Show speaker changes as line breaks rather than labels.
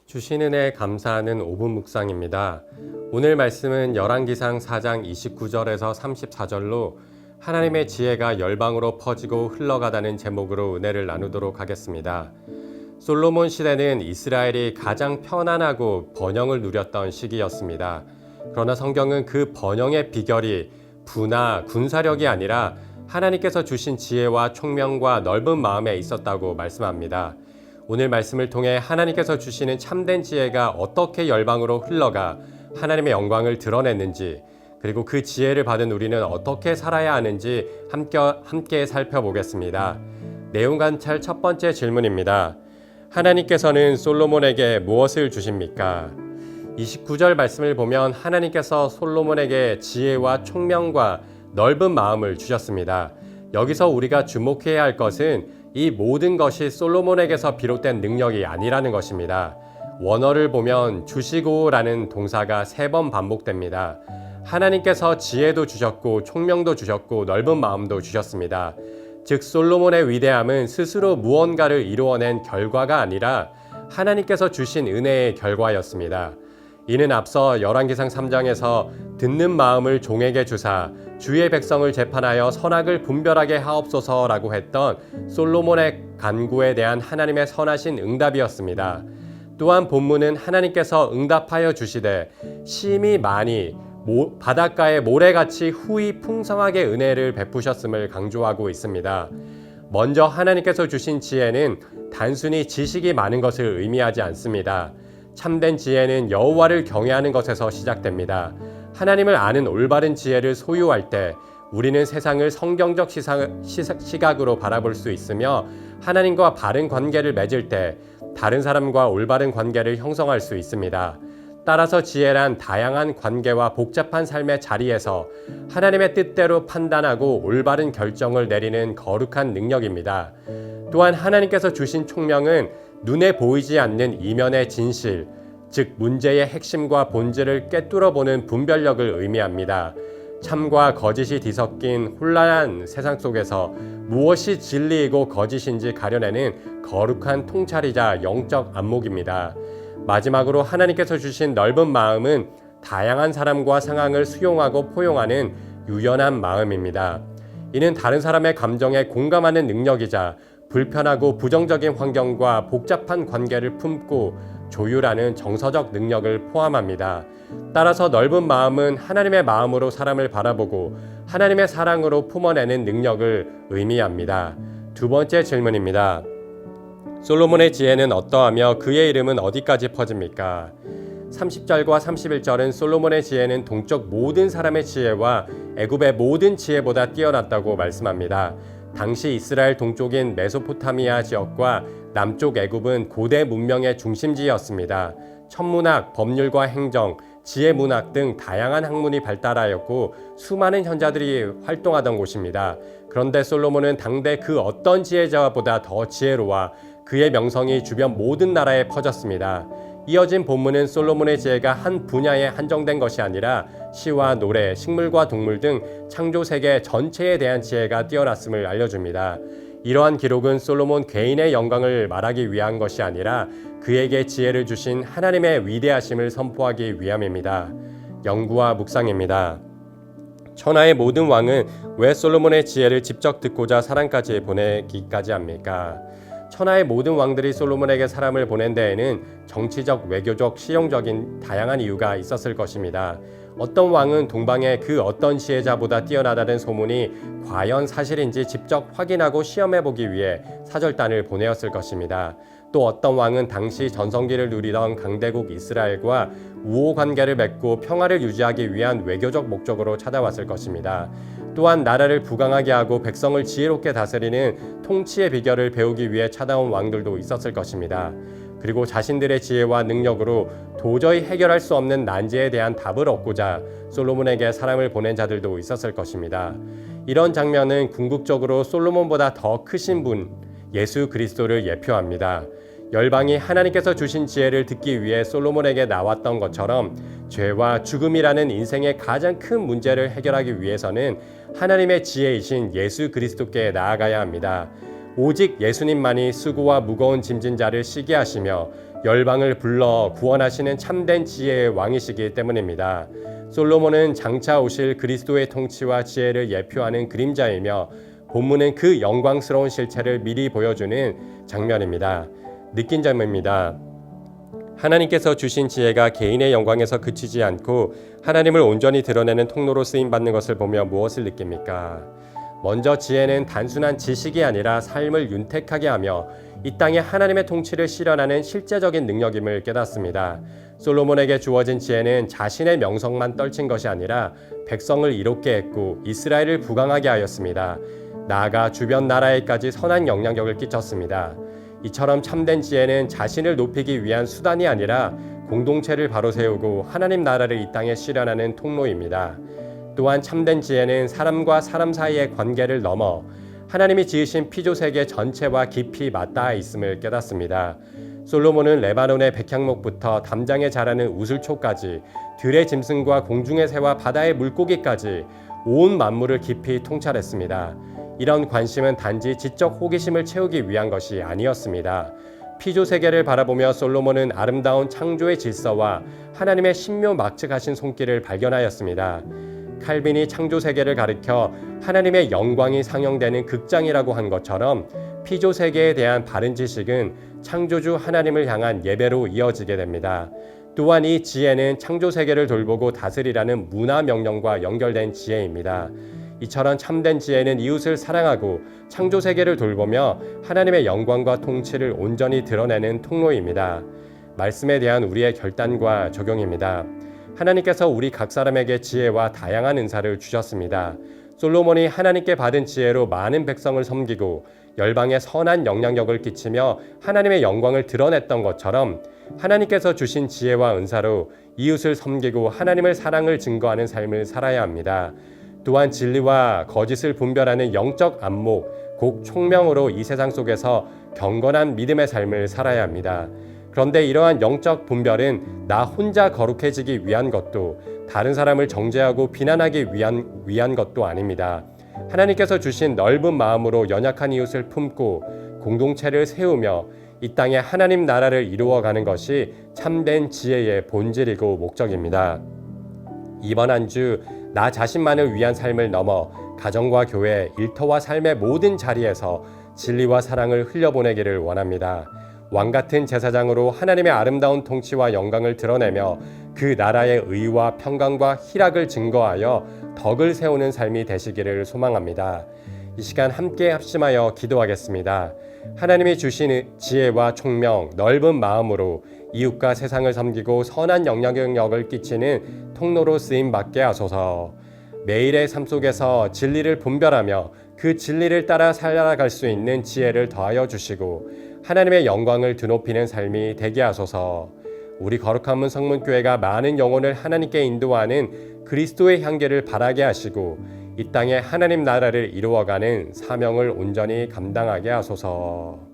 주신 은혜에 감사하는 5분 묵상입니다. 오늘 말씀은 열왕기상 4장 29절에서 34절로 하나님의 지혜가 열방으로 퍼지고 흘러가다는 제목으로 은혜를 나누도록 하겠습니다. 솔로몬 시대는 이스라엘이 가장 편안하고 번영을 누렸던 시기였습니다. 그러나 성경은 그 번영의 비결이 부나 군사력이 아니라 하나님께서 주신 지혜와 총명과 넓은 마음에 있었다고 말씀합니다. 오늘 말씀을 통해 하나님께서 주시는 참된 지혜가 어떻게 열방으로 흘러가 하나님의 영광을 드러냈는지, 그리고 그 지혜를 받은 우리는 어떻게 살아야 하는지 함께 살펴보겠습니다. 내용 관찰 첫 번째 질문입니다. 하나님께서는 솔로몬에게 무엇을 주십니까? 29절 말씀을 보면 하나님께서 솔로몬에게 지혜와 총명과 넓은 마음을 주셨습니다. 여기서 우리가 주목해야 할 것은 이 모든 것이 솔로몬에게서 비롯된 능력이 아니라는 것입니다. 원어를 보면 주시고라는 동사가 3번 반복됩니다. 하나님께서 지혜도 주셨고 총명도 주셨고 넓은 마음도 주셨습니다. 즉 솔로몬의 위대함은 스스로 무언가를 이루어낸 결과가 아니라 하나님께서 주신 은혜의 결과였습니다. 이는 앞서 열왕기상 3장에서 듣는 마음을 종에게 주사 주의 백성을 재판하여 선악을 분별하게 하옵소서라고 했던 솔로몬의 간구에 대한 하나님의 선하신 응답이었습니다. 또한 본문은 하나님께서 응답하여 주시되 심히 많이 바닷가의 모래같이 후히 풍성하게 은혜를 베푸셨음을 강조하고 있습니다. 먼저 하나님께서 주신 지혜는 단순히 지식이 많은 것을 의미하지 않습니다. 참된 지혜는 여호와를 경외하는 것에서 시작됩니다. 하나님을 아는 올바른 지혜를 소유할 때 우리는 세상을 성경적 시각으로 바라볼 수 있으며 하나님과 바른 관계를 맺을 때 다른 사람과 올바른 관계를 형성할 수 있습니다. 따라서 지혜란 다양한 관계와 복잡한 삶의 자리에서 하나님의 뜻대로 판단하고 올바른 결정을 내리는 거룩한 능력입니다. 또한 하나님께서 주신 총명은 눈에 보이지 않는 이면의 진실, 즉 문제의 핵심과 본질을 꿰뚫어보는 분별력을 의미합니다. 참과 거짓이 뒤섞인 혼란한 세상 속에서 무엇이 진리이고 거짓인지 가려내는 거룩한 통찰이자 영적 안목입니다. 마지막으로 하나님께서 주신 넓은 마음은 다양한 사람과 상황을 수용하고 포용하는 유연한 마음입니다. 이는 다른 사람의 감정에 공감하는 능력이자 불편하고 부정적인 환경과 복잡한 관계를 품고 조율하는 정서적 능력을 포함합니다. 따라서 넓은 마음은 하나님의 마음으로 사람을 바라보고 하나님의 사랑으로 품어내는 능력을 의미합니다. 두 번째 질문입니다. 솔로몬의 지혜는 어떠하며 그의 이름은 어디까지 퍼집니까? 30절과 31절은 솔로몬의 지혜는 동쪽 모든 사람의 지혜와 애굽의 모든 지혜보다 뛰어났다고 말씀합니다. 당시 이스라엘 동쪽인 메소포타미아 지역과 남쪽 애굽은 고대 문명의 중심지였습니다. 천문학, 법률과 행정, 지혜문학 등 다양한 학문이 발달하였고 수많은 현자들이 활동하던 곳입니다. 그런데 솔로몬은 당대 그 어떤 지혜자보다 더 지혜로워 그의 명성이 주변 모든 나라에 퍼졌습니다. 이어진 본문은 솔로몬의 지혜가 한 분야에 한정된 것이 아니라 시와 노래, 식물과 동물 등 창조 세계 전체에 대한 지혜가 뛰어났음을 알려줍니다. 이러한 기록은 솔로몬 개인의 영광을 말하기 위한 것이 아니라 그에게 지혜를 주신 하나님의 위대하심을 선포하기 위함입니다. 연구와 묵상입니다. 천하의 모든 왕은 왜 솔로몬의 지혜를 직접 듣고자 사람까지 보내기까지 합니까? 천하의 모든 왕들이 솔로몬에게 사람을 보낸 데에는 정치적, 외교적, 실용적인 다양한 이유가 있었을 것입니다. 어떤 왕은 동방의 그 어떤 지혜자보다 뛰어나다는 소문이 과연 사실인지 직접 확인하고 시험해보기 위해 사절단을 보내었을 것입니다. 또 어떤 왕은 당시 전성기를 누리던 강대국 이스라엘과 우호 관계를 맺고 평화를 유지하기 위한 외교적 목적으로 찾아왔을 것입니다. 또한 나라를 부강하게 하고 백성을 지혜롭게 다스리는 통치의 비결을 배우기 위해 찾아온 왕들도 있었을 것입니다. 그리고 자신들의 지혜와 능력으로 도저히 해결할 수 없는 난제에 대한 답을 얻고자 솔로몬에게 사람을 보낸 자들도 있었을 것입니다. 이런 장면은 궁극적으로 솔로몬보다 더 크신 분, 예수 그리스도를 예표합니다. 열방이 하나님께서 주신 지혜를 듣기 위해 솔로몬에게 나왔던 것처럼 죄와 죽음이라는 인생의 가장 큰 문제를 해결하기 위해서는 하나님의 지혜이신 예수 그리스도께 나아가야 합니다. 오직 예수님만이 수고와 무거운 짐진 자를 쉬게 하시며 열방을 불러 구원하시는 참된 지혜의 왕이시기 때문입니다. 솔로몬은 장차 오실 그리스도의 통치와 지혜를 예표하는 그림자이며 본문은 그 영광스러운 실체를 미리 보여주는 장면입니다. 느낀 점입니다. 하나님께서 주신 지혜가 개인의 영광에서 그치지 않고 하나님을 온전히 드러내는 통로로 쓰임받는 것을 보며 무엇을 느낍니까? 먼저 지혜는 단순한 지식이 아니라 삶을 윤택하게 하며 이 땅에 하나님의 통치를 실현하는 실제적인 능력임을 깨닫습니다. 솔로몬에게 주어진 지혜는 자신의 명성만 떨친 것이 아니라 백성을 이롭게 했고 이스라엘을 부강하게 하였습니다. 나아가 주변 나라에까지 선한 영향력을 끼쳤습니다. 이처럼 참된 지혜는 자신을 높이기 위한 수단이 아니라 공동체를 바로 세우고 하나님 나라를 이 땅에 실현하는 통로입니다. 또한 참된 지혜는 사람과 사람 사이의 관계를 넘어 하나님이 지으신 피조세계 전체와 깊이 맞닿아 있음을 깨닫습니다. 솔로몬은 레바논의 백향목부터 담장에 자라는 우슬초까지 들의 짐승과 공중의 새와 바다의 물고기까지 온 만물을 깊이 통찰했습니다. 이런 관심은 단지 지적 호기심을 채우기 위한 것이 아니었습니다. 피조세계를 바라보며 솔로몬은 아름다운 창조의 질서와 하나님의 신묘막측하신 손길을 발견하였습니다. 칼빈이 창조세계를 가리켜 하나님의 영광이 상영되는 극장이라고 한 것처럼 피조세계에 대한 바른 지식은 창조주 하나님을 향한 예배로 이어지게 됩니다. 또한 이 지혜는 창조세계를 돌보고 다스리라는 문화 명령과 연결된 지혜입니다. 이처럼 참된 지혜는 이웃을 사랑하고 창조세계를 돌보며 하나님의 영광과 통치를 온전히 드러내는 통로입니다. 말씀에 대한 우리의 결단과 적용입니다. 하나님께서 우리 각 사람에게 지혜와 다양한 은사를 주셨습니다. 솔로몬이 하나님께 받은 지혜로 많은 백성을 섬기고 열방에 선한 영향력을 끼치며 하나님의 영광을 드러냈던 것처럼 하나님께서 주신 지혜와 은사로 이웃을 섬기고 하나님의 사랑을 증거하는 삶을 살아야 합니다. 또한 진리와 거짓을 분별하는 영적 안목, 곧 총명으로 이 세상 속에서 경건한 믿음의 삶을 살아야 합니다. 그런데 이러한 영적 분별은 나 혼자 거룩해지기 위한 것도 다른 사람을 정죄하고 비난하기 위한 것도 아닙니다. 하나님께서 주신 넓은 마음으로 연약한 이웃을 품고 공동체를 세우며 이 땅에 하나님 나라를 이루어가는 것이 참된 지혜의 본질이고 목적입니다. 이번 한 주 나 자신만을 위한 삶을 넘어 가정과 교회, 일터와 삶의 모든 자리에서 진리와 사랑을 흘려보내기를 원합니다. 왕같은 제사장으로 하나님의 아름다운 통치와 영광을 드러내며 그 나라의 의와 평강과 희락을 증거하여 덕을 세우는 삶이 되시기를 소망합니다. 이 시간 함께 합심하여 기도하겠습니다. 하나님이 주신 지혜와 총명, 넓은 마음으로 이웃과 세상을 섬기고 선한 영향력을 끼치는 통로로 쓰임받게 하소서. 매일의 삶 속에서 진리를 분별하며 그 진리를 따라 살아갈 수 있는 지혜를 더하여 주시고 하나님의 영광을 드높이는 삶이 되게 하소서. 우리 거룩한 문 성문교회가 많은 영혼을 하나님께 인도하는 그리스도의 향기를 바라게 하시고 이 땅에 하나님 나라를 이루어가는 사명을 온전히 감당하게 하소서.